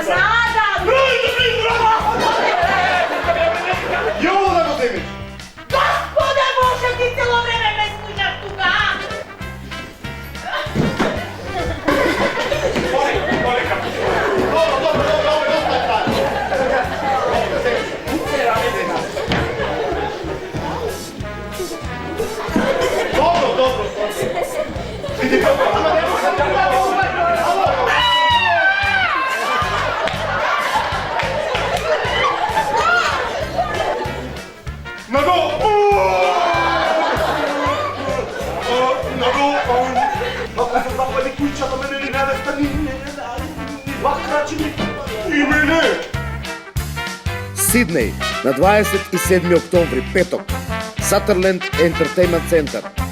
Надам! Його не Владимир! Господа Боже, ти ціло время ме слушаш тука! Dobro. Vidi kako, ama nema se tako. Ако се запали кујчата, мене ли не стани, ни два крачи, и мене! Сидней на 27 октомври, петок. Сатърленд Ентертеймент център.